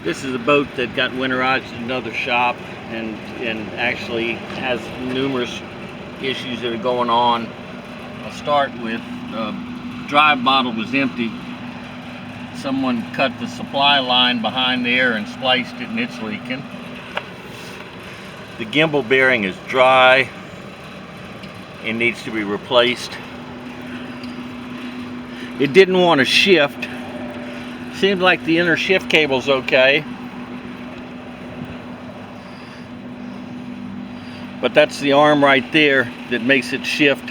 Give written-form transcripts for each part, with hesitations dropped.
This is a boat that got winterized in another shop and actually has numerous issues that are going on. I'll start with drive bottle was empty. Someone cut the supply line behind there and spliced it, and it's leaking. The gimbal bearing is dry and needs to be replaced. It didn't want to shift. Seems like the inner shift cable's okay, but that's the arm right there that makes it shift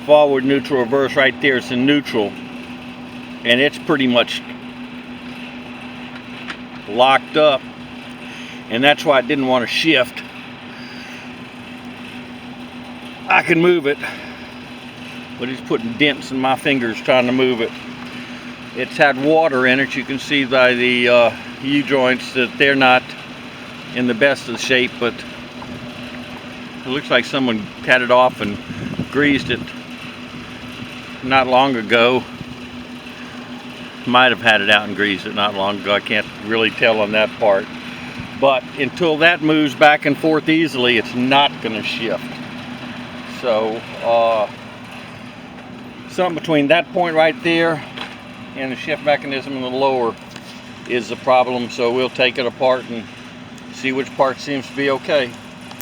forward, neutral, reverse. Right there, it's in neutral, and it's pretty much locked up, and that's why it didn't want to shift. I can move it, but it's putting dents in my fingers trying to move it. It's had water in it. You can see by the U-joints that they're not in the best of shape, but it looks like someone had it off and greased it not long ago. Might have had it out and greased it not long ago. I can't really tell on that part. But until that moves back and forth easily, it's not going to shift. So something between that point right there and the shift mechanism in the lower is the problem. So we'll take it apart and see which part seems to be okay.